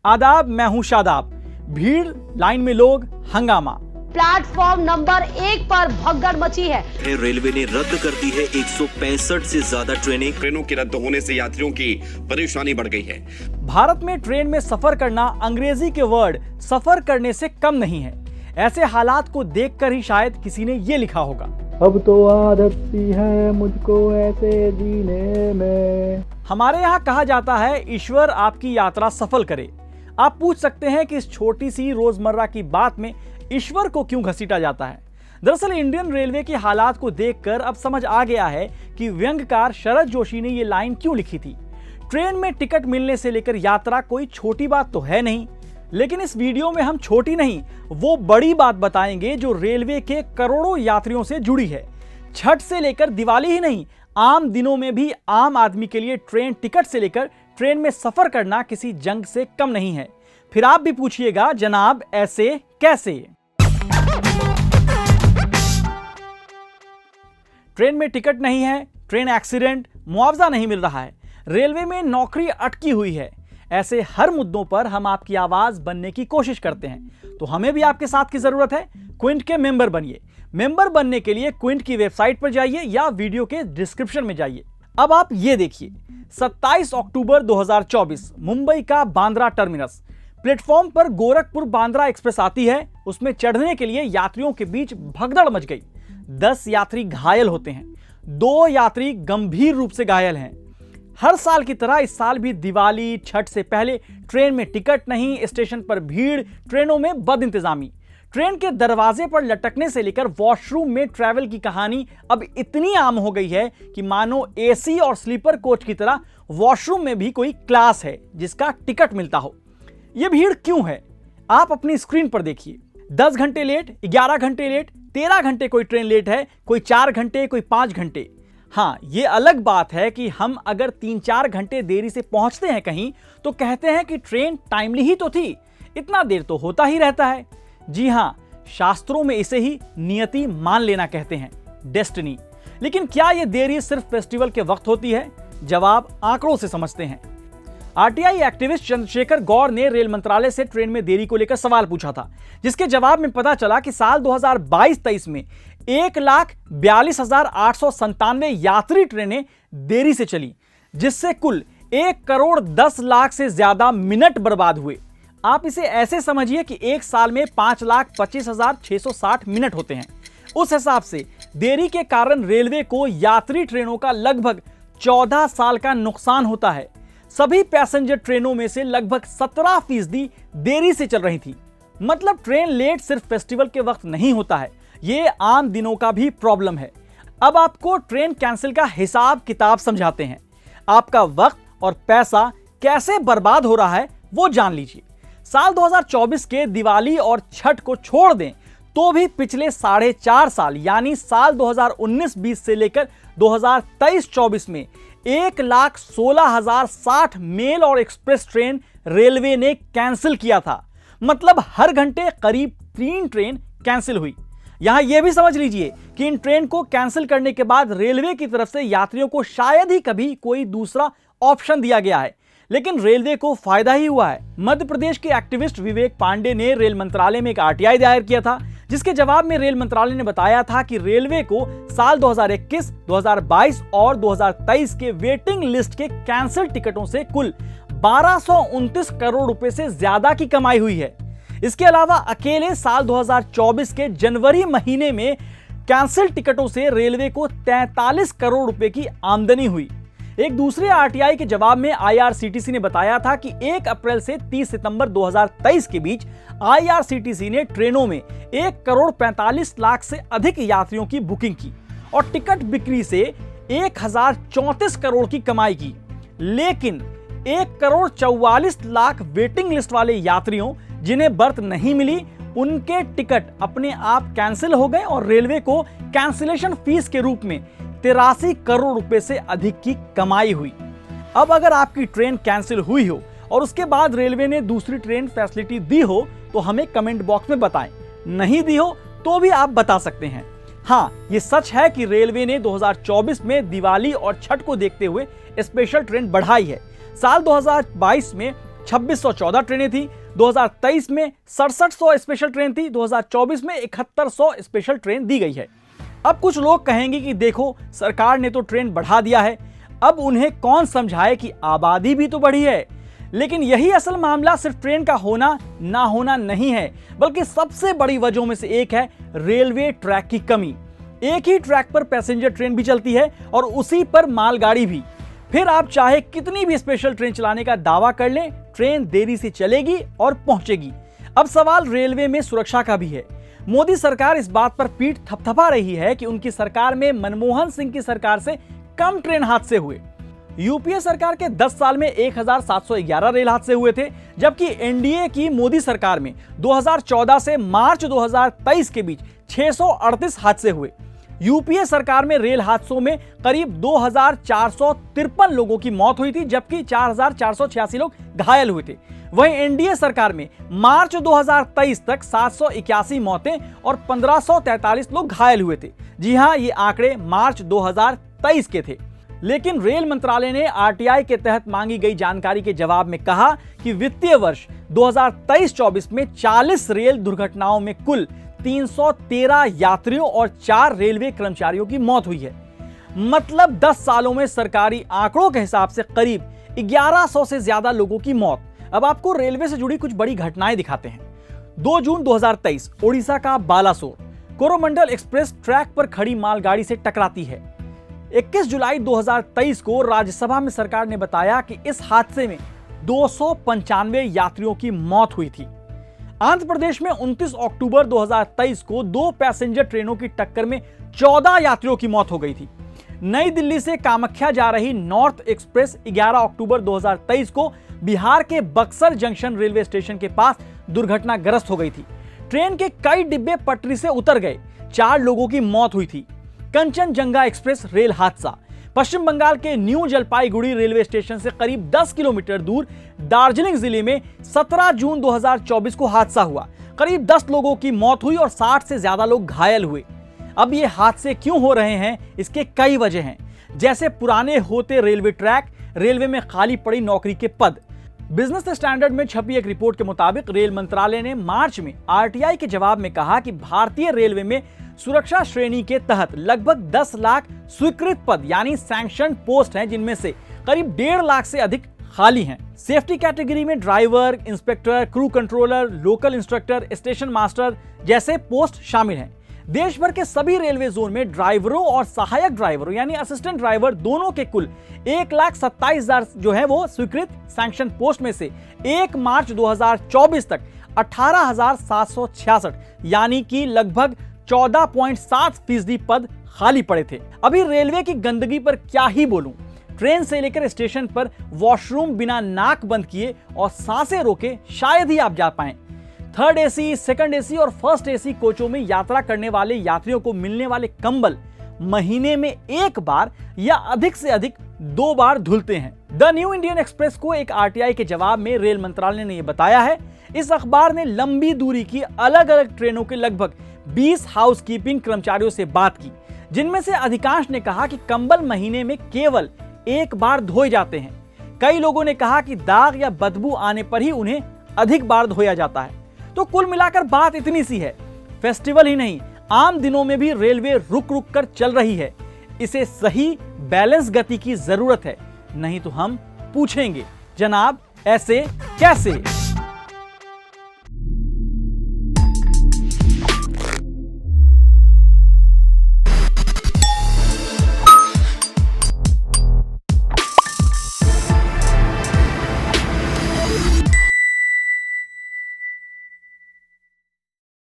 आदाब, मैं हूं शादाब। भीड़, लाइन में लोग, हंगामा। प्लेटफॉर्म नंबर 1 पर भगदड़ मची है। रेलवे ने रद्द कर दी है 165 से ज्यादा ट्रेनों के रद्द होने से यात्रियों की परेशानी बढ़ गई है। भारत में ट्रेन में सफर करना अंग्रेजी के वर्ड सफर करने से कम नहीं है। ऐसे हालात को देखकर ही शायद किसी ने ये लिखा होगा, अब तो आदत सी है मुझको ऐसे जीने में। हमारे यहाँ कहा जाता है ईश्वर आपकी यात्रा सफल करे। आप पूछ सकते हैं कि इस छोटी सी रोजमर्रा की बात में ईश्वर को क्यों घसीटा जाता है। दरअसल इंडियन रेलवे के हालात को देखकर अब समझ आ गया है कि व्यंग्यकार शरद जोशी ने ये लाइन क्यों लिखी थी। ट्रेन में टिकट मिलने से लेकर यात्रा कोई छोटी बात तो है नहीं, लेकिन इस वीडियो में हम छोटी नहीं वो बड़ी बात बताएंगे जो रेलवे के करोड़ों यात्रियों से जुड़ी है। छठ से लेकर दिवाली ही नहीं, आम दिनों में भी आम आदमी के लिए ट्रेन टिकट से लेकर ट्रेन में सफर करना किसी जंग से कम नहीं है। फिर आप भी पूछिएगा, जनाब ऐसे कैसे? ट्रेन में टिकट नहीं है, ट्रेन एक्सीडेंट, मुआवजा नहीं मिल रहा है, रेलवे में नौकरी अटकी हुई है। ऐसे हर मुद्दों पर हम आपकी आवाज बनने की कोशिश करते हैं, तो हमें भी आपके साथ की जरूरत है। क्विंट के मेंबर बनिए। मेंबर बनने के लिए क्विंट की वेबसाइट पर जाइए या वीडियो के डिस्क्रिप्शन में जाइए। अब आप ये देखिए, 27 अक्टूबर 2024 मुंबई का बांद्रा टर्मिनस प्लेटफॉर्म पर गोरखपुर बांद्रा एक्सप्रेस आती है। उसमें चढ़ने के लिए यात्रियों के बीच भगदड़ मच गई। 10 यात्री घायल होते हैं, 2 यात्री गंभीर रूप से घायल हैं। हर साल की तरह इस साल भी दिवाली छठ से पहले ट्रेन में टिकट नहीं, स्टेशन पर भीड़, ट्रेनों में बदइंतजामी। ट्रेन के दरवाजे पर लटकने से लेकर वॉशरूम में ट्रैवल की कहानी अब इतनी आम हो गई है कि मानो एसी और स्लीपर कोच की तरह वॉशरूम में भी कोई क्लास है जिसका टिकट मिलता हो। यह भीड़ क्यों है? आप अपनी स्क्रीन पर देखिए। 10 घंटे लेट, 11 घंटे लेट, 13 घंटे कोई ट्रेन लेट है, कोई 4 घंटे, कोई 5 घंटे। हाँ, ये अलग बात है कि हम अगर 3-4 घंटे देरी से पहुंचते हैं कहीं तो कहते हैं कि ट्रेन टाइमली ही तो थी, इतना देर तो होता ही रहता है। जी हाँ, शास्त्रों में इसे ही नियति मान लेना कहते हैं, डेस्टिनी। लेकिन क्या यह देरी सिर्फ फेस्टिवल के वक्त होती है? जवाब आंकड़ों से समझते हैं। आरटीआई एक्टिविस्ट चंद्रशेखर गौर ने रेल मंत्रालय से ट्रेन में देरी को लेकर सवाल पूछा था, जिसके जवाब में पता चला कि साल 2022-23 में 1,42,897 यात्री ट्रेनें देरी से चली, जिससे कुल 1,10,00,000 से ज्यादा मिनट बर्बाद हुए। आप इसे ऐसे समझिए कि एक साल में 5,25,660 मिनट होते हैं। उस हिसाब से देरी के कारण रेलवे को यात्री ट्रेनों का लगभग 14 साल का नुकसान होता है। सभी पैसेंजर ट्रेनों में से लगभग 17% देरी से चल रही थी। मतलब ट्रेन लेट सिर्फ फेस्टिवल के वक्त नहीं होता है, ये आम दिनों का भी प्रॉब्लम है। अब आपको ट्रेन कैंसिल का हिसाब किताब समझाते हैं। आपका वक्त और पैसा कैसे बर्बाद हो रहा है वो जान लीजिए। साल 2024 के दिवाली और छठ को छोड़ दें तो भी पिछले 4.5 साल यानी साल 2019-20 से लेकर 2023-24 में 1,16,060 मेल और एक्सप्रेस ट्रेन रेलवे ने कैंसिल किया था। मतलब हर घंटे करीब 3 ट्रेन कैंसिल हुई। यहां यह भी समझ लीजिए कि इन ट्रेन को कैंसिल करने के बाद रेलवे की तरफ से यात्रियों को शायद ही कभी कोई दूसरा ऑप्शन दिया गया है, लेकिन रेलवे को फायदा ही हुआ है। मध्य प्रदेश के एक्टिविस्ट विवेक पांडे ने रेल मंत्रालय में एक आरटीआई दायर किया था, जिसके जवाब में रेल मंत्रालय ने बताया था कि रेलवे को साल 2021, 2022 और 2023 के वेटिंग लिस्ट के कैंसिल टिकटों से कुल 1229 करोड़ रुपए से ज्यादा की कमाई हुई है। इसके अलावा अकेले साल 2024 के जनवरी महीने में कैंसिल टिकटों से रेलवे को 43 करोड़ रुपए की आमदनी हुई। एक दूसरे आरटीआई के जवाब में आईआरसीटीसी ने बताया था कि 1 अप्रैल से 30 सितंबर 2023 के बीच आईआरसीटीसी ने ट्रेनों में 1,45,00,000 से अधिक यात्रियों की बुकिंग की और टिकट बिक्री से 1,034 करोड़ की कमाई की। लेकिन 1,44,00,000 वेटिंग लिस्ट वाले यात्रियों जिन्हें बर्थ नहीं मिली, उनके टिकट अपने आप कैंसिल हो गए और रेलवे को कैंसिलेशन फीस के रूप में 83 करोड़ रुपए से अधिक की कमाई हुई। अब अगर आपकी ट्रेन कैंसिल हुई हो और उसके बाद रेलवे ने दूसरी ट्रेन फैसिलिटी दी हो तो हमें कमेंट बॉक्स में बताएं। नहीं दी हो तो भी आप बता सकते हैं। हाँ, ये सच है कि रेलवे ने 2024 में दिवाली और छठ को देखते हुए स्पेशल ट्रेन बढ़ाई है। साल 2022 में 2614 ट्रेनें थी, 2023 में 6700 स्पेशल ट्रेन थी, 2024 में 7100 स्पेशल ट्रेन दी गई है। अब कुछ लोग कहेंगे कि देखो सरकार ने तो ट्रेन बढ़ा दिया है, अब उन्हें कौन समझाए कि आबादी भी तो बढ़ी है। लेकिन यही असल मामला सिर्फ ट्रेन का होना ना होना नहीं है, बल्कि सबसे बड़ी वजहों में से एक है रेलवे ट्रैक की कमी। एक ही ट्रैक पर पैसेंजर ट्रेन भी चलती है और उसी पर मालगाड़ी भी। फिर आप चाहे कितनी भी स्पेशल ट्रेन चलाने का दावा कर लें, ट्रेन देरी से चलेगी और पहुंचेगी। अब सवाल रेलवे में सुरक्षा का भी है। मोदी सरकार इस बात पर पीठ थपथपा रही है कि उनकी सरकार में मनमोहन सिंह की सरकार से कम ट्रेन हादसे हुए। यूपीए सरकार के 10 साल में 1711 रेल हादसे हुए थे, जबकि एनडीए की मोदी सरकार में 2014 से मार्च 2023 के बीच 638 हादसे हुए। यूपीए सरकार में रेल हादसों में करीब 2453 लोगों की मौत हुई थी, जबकि 4486 लोग घायल हुए थे। वहीं एनडीए सरकार में मार्च 2023 तक 781 मौतें और 1543 लोग घायल हुए थे। जी हां, ये आंकड़े मार्च 2023 के थे। लेकिन रेल मंत्रालय ने आरटीआई के तहत मांगी गई जानकारी के जवाब में कहा कि वित्तीय वर्ष 2023-24 में 40 रेल दुर्घटनाओं में कुल 313 यात्रियों और 4 रेलवे कर्मचारियों की मौत हुई है। मतलब 10 सालों में सरकारी आंकड़ों के हिसाब से करीब 1100 से ज्यादा लोगों की मौत। अब आपको रेलवे से जुड़ी कुछ बड़ी घटनाएं दिखाते हैं। 2 जून 2023 ओडिशा का बालासोर कोरोमंडल एक्सप्रेस ट्रैक पर खड़ी मालगाड़ी से टकराती है। 21 जुलाई 2023 को राज्यसभा में सरकार ने बताया कि इस हादसे में 295 यात्रियों की मौत हुई थी। आंध्र प्रदेश में 29 अक्टूबर 2023 को 2 पैसेंजर ट्रेनों की टक्कर में 14 यात्रियों की मौत हो गई थी। नई दिल्ली से कामाख्या जा रही नॉर्थ एक्सप्रेस 11 अक्टूबर 2023 को बिहार के बक्सर जंक्शन रेलवे स्टेशन के पास दुर्घटनाग्रस्त हो गई थी। ट्रेन के कई डिब्बे पटरी से उतर गए, 4 लोगों की मौत हुई थी। कंचनजंगा एक्सप्रेस रेल हादसा पश्चिम बंगाल के न्यू जलपाईगुड़ी रेलवे स्टेशन से करीब 10 किलोमीटर दूर दार्जिलिंग जिले में 17 जून 2024 को हादसा हुआ। करीब 10 लोगों की मौत हुई और 60 से ज्यादा लोग घायल हुए। अब ये हादसे क्यों हो रहे हैं, इसके कई वजह हैं, जैसे पुराने होते रेलवे ट्रैक, रेलवे में खाली पड़ी नौकरी के पद। बिजनेस स्टैंडर्ड में छपी एक रिपोर्ट के मुताबिक रेल मंत्रालय ने मार्च में आरटीआई के जवाब में कहा कि भारतीय रेलवे में सुरक्षा श्रेणी के तहत लगभग 10 लाख स्वीकृत पद यानी सैंक्शन पोस्ट हैं, जिनमें से करीब 1.5 लाख से अधिक खाली हैं। सेफ्टी कैटेगरी में driver, inspector, crew controller, local instructor, station master जैसे पोस्ट शामिल हैं। देश भर के सभी रेलवे जोन में ड्राइवरों और सहायक ड्राइवरों यानी असिस्टेंट ड्राइवर दोनों के कुल 1,27,000 जो है वो स्वीकृत सैंक्शन पोस्ट में से 1 मार्च 2024 तक 18,766 यानी कि लगभग 14.7% पद खाली पड़े थे। अभी रेलवे की गंदगी पर क्या ही बोलूं। ट्रेन से लेकर स्टेशन पर वॉशरूम बिना नाक बंद किए और सांसें रोके शायद ही आप जा पाएं। 3rd एसी, 2nd एसी और 1st एसी कोचों में यात्रा करने वाले यात्रियों को मिलने वाले कंबल महीने में 1 बार या अधिक से अधिक 2 बार धुलते हैं। द न्यू इंडियन एक्सप्रेस को एक आरटीआई के जवाब में रेल मंत्रालय ने यह बताया है। इस अखबार ने लंबी दूरी की अलग अलग ट्रेनों के लगभग 20 हाउसकीपिंग कर्मचारियों से बात की, जिनमें से अधिकांश ने कहा कि कंबल महीने में केवल 1 बार धोए जाते हैं। कई लोगों ने कहा कि दाग या बदबू आने पर ही उन्हें अधिक बार धोया जाता है। तो कुल मिलाकर बात इतनी सी है, फेस्टिवल ही नहीं आम दिनों में भी रेलवे रुक रुक कर चल रही है। इसे सही बैलेंस गति की जरूरत है, नहीं तो हम पूछेंगे जनाब ऐसे कैसे।